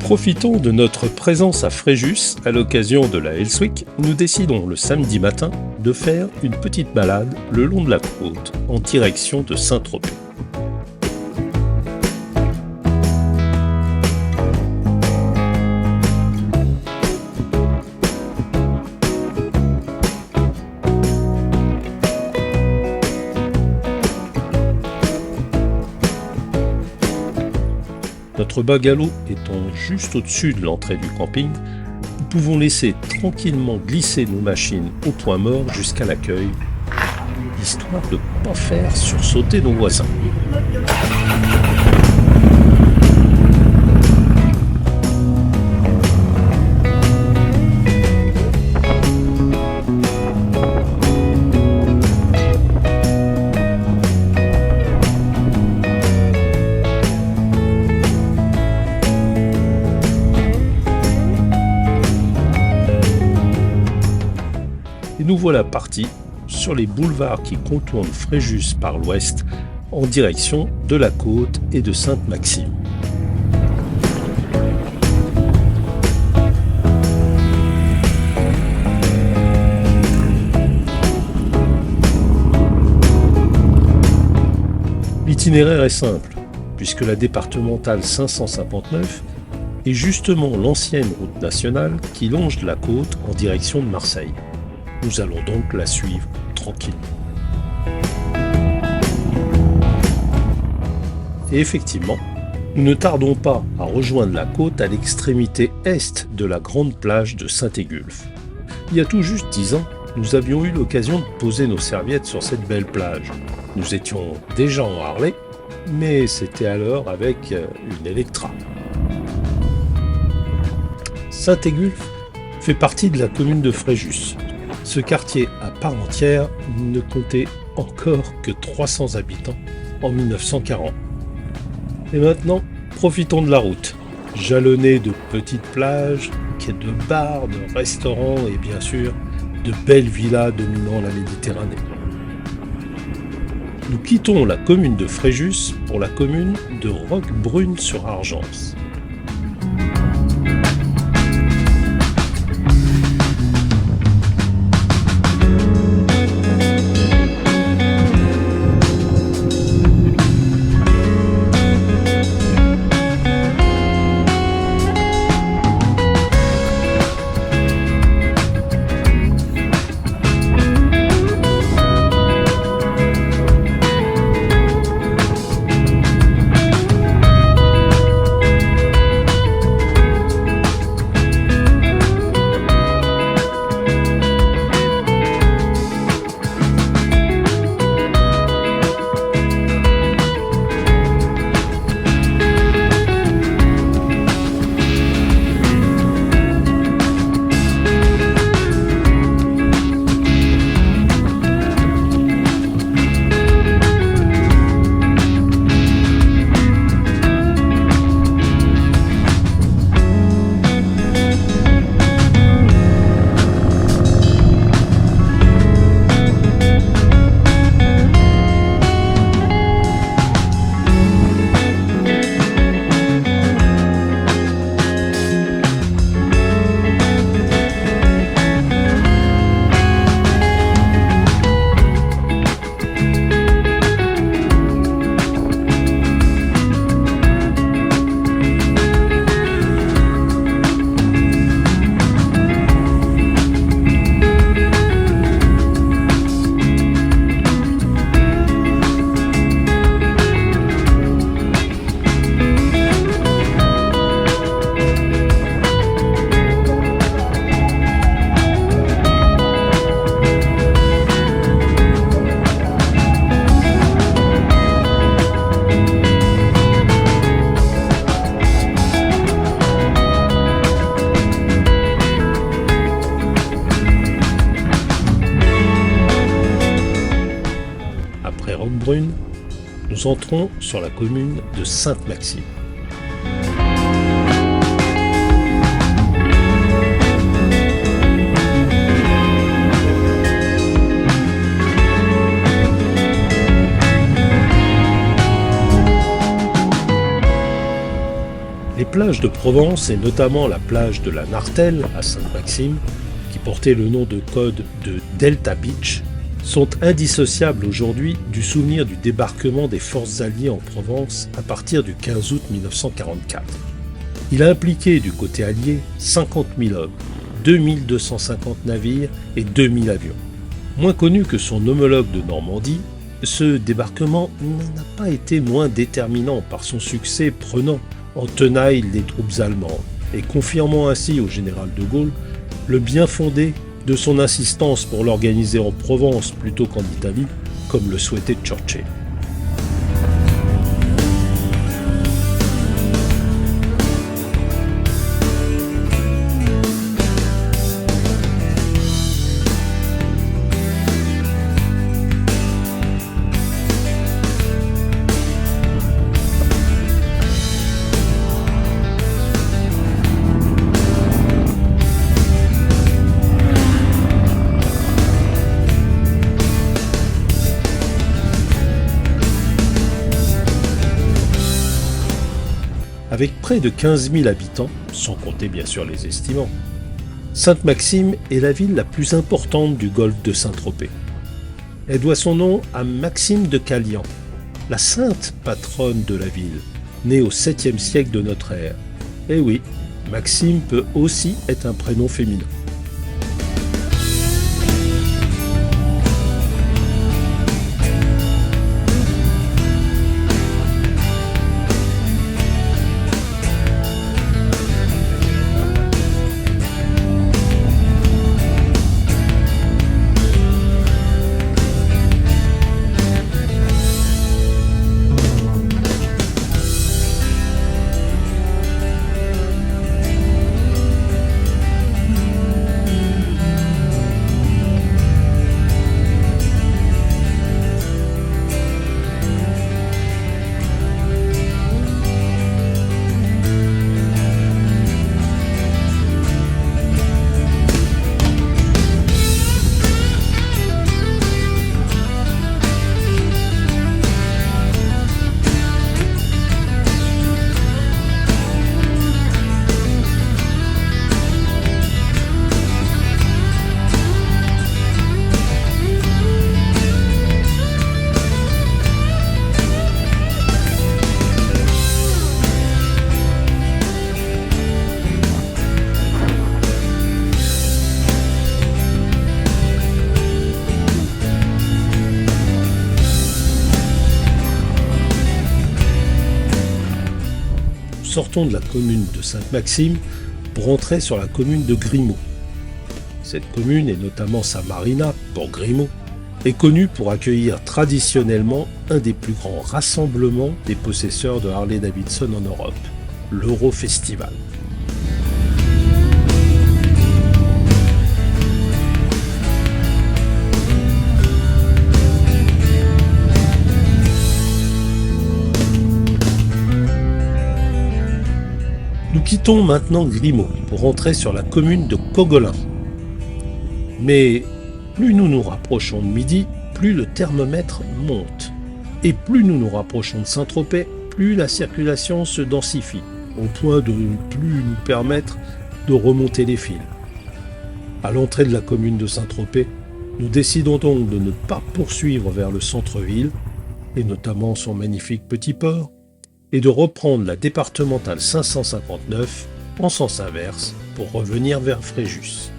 Profitant de notre présence à Fréjus à l'occasion de la Hells Week, nous décidons le samedi matin de faire une petite balade le long de la côte en direction de Saint-Tropez. Notre bungalow étant juste au-dessus de l'entrée du camping, nous pouvons laisser tranquillement glisser nos machines au point mort jusqu'à l'accueil, histoire de ne pas faire sursauter nos voisins. Et nous voilà partis sur les boulevards qui contournent Fréjus par l'ouest en direction de la côte et de Sainte-Maxime. L'itinéraire est simple, puisque la départementale 559 est justement l'ancienne route nationale qui longe la côte en direction de Marseille. Nous allons donc la suivre tranquillement. Et effectivement, nous ne tardons pas à rejoindre la côte à l'extrémité est de la grande plage de Saint-Égulphe. Il y a tout juste 10 ans, nous avions eu l'occasion de poser nos serviettes sur cette belle plage. Nous étions déjà en Harley, mais c'était alors avec une Electra. Saint-Égulphe fait partie de la commune de Fréjus. Ce quartier à part entière ne comptait encore que 300 habitants en 1940. Et maintenant, profitons de la route, jalonnée de petites plages, quais de bars, de restaurants et bien sûr de belles villas dominant la Méditerranée. Nous quittons la commune de Fréjus pour la commune de Roquebrune-sur-Argence. Roquebrune, nous entrons sur la commune de Sainte-Maxime. plages de Provence, et notamment la plage de la Nartelle à Sainte-Maxime, qui portait le nom de code de Delta Beach, sont indissociables aujourd'hui du souvenir du débarquement des forces alliées en Provence à partir du 15 août 1944. Il a impliqué du côté allié 50 000 hommes, 2250 navires et 2000 avions. Moins connu que son homologue de Normandie, ce débarquement n'a pas été moins déterminant par son succès prenant en tenaille les troupes allemandes et confirmant ainsi au général de Gaulle le bien fondé de son insistance pour l'organiser en Provence plutôt qu'en Italie, comme le souhaitait Churchill. Avec près de 15 000 habitants, sans compter bien sûr les estimants, Sainte-Maxime est la ville la plus importante du golfe de Saint-Tropez. Elle doit son nom à Maxime de Callian, la sainte patronne de la ville, née au 7e siècle de notre ère. Et oui, Maxime peut aussi être un prénom féminin. Sortons de la commune de Sainte-Maxime pour entrer sur la commune de Grimaud. Cette commune, et notamment sa marina, Port Grimaud, est connue pour accueillir traditionnellement un des plus grands rassemblements des possesseurs de Harley-Davidson en Europe, l'Eurofestival. Nous quittons maintenant Grimaud pour entrer sur la commune de Cogolin. Mais plus nous nous rapprochons de midi, plus le thermomètre monte. Et plus nous nous rapprochons de Saint-Tropez, plus la circulation se densifie, au point de ne plus nous permettre de remonter les fils. À l'entrée de la commune de Saint-Tropez, nous décidons donc de ne pas poursuivre vers le centre-ville, et notamment son magnifique petit port, et de reprendre la départementale 559 en sens inverse pour revenir vers Fréjus.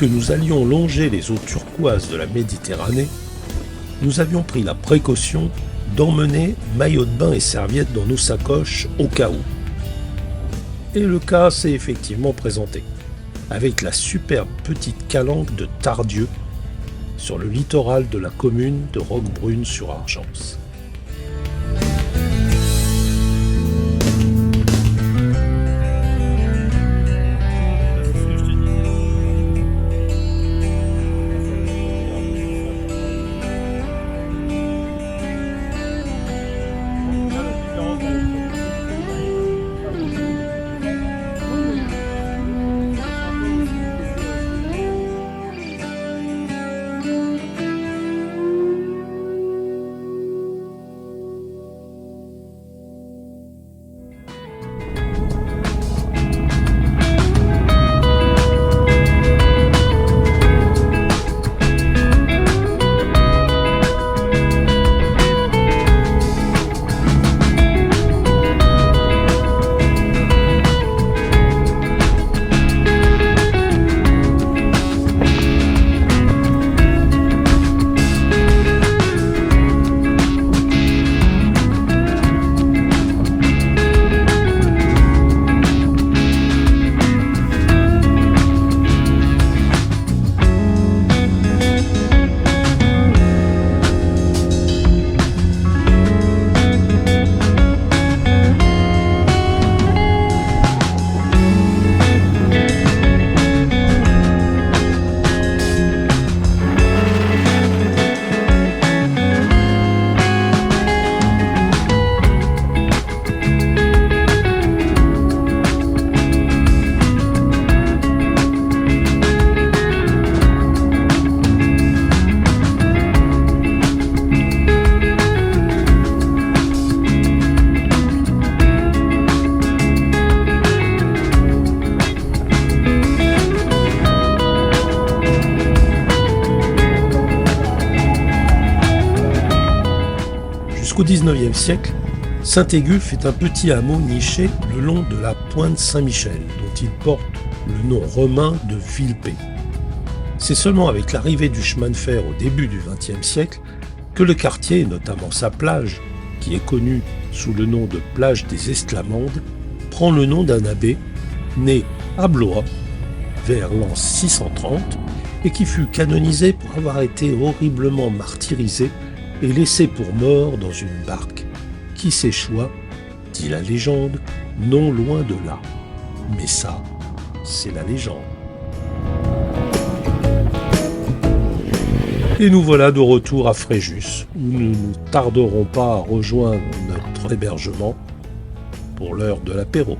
que nous allions longer les eaux turquoises de la Méditerranée, nous avions pris la précaution d'emmener maillots de bain et serviettes dans nos sacoches au cas où. Et le cas s'est effectivement présenté, avec la superbe petite calanque de Tardieu, sur le littoral de la commune de Roquebrune-sur-Argence. Jusqu'au XIXe siècle, Saint-Égulphe est un petit hameau niché le long de la pointe Saint-Michel, dont il porte le nom romain de Villepée. C'est seulement avec l'arrivée du chemin de fer au début du XXe siècle que le quartier, et notamment sa plage, qui est connue sous le nom de plage des Esclamandes, prend le nom d'un abbé né à Blois vers l'an 630 et qui fut canonisé pour avoir été horriblement martyrisé et laissé pour mort dans une barque qui s'échoua, dit la légende, non loin de là. Mais ça, c'est la légende. Et nous voilà de retour à Fréjus, où nous ne tarderons pas à rejoindre notre hébergement pour l'heure de l'apéro.